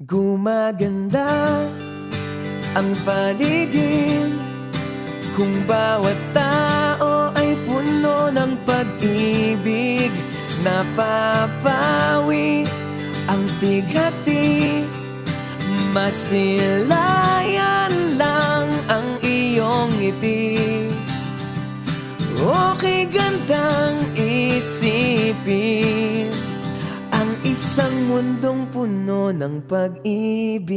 Gumaganda ang paligid kung bawat tao ay puno ng pag-ibig. Napapawi ang bighati, masilayan lang ang iyong ngiti. Okay gandang isipin ang isang mundong puno ng pag-ibig.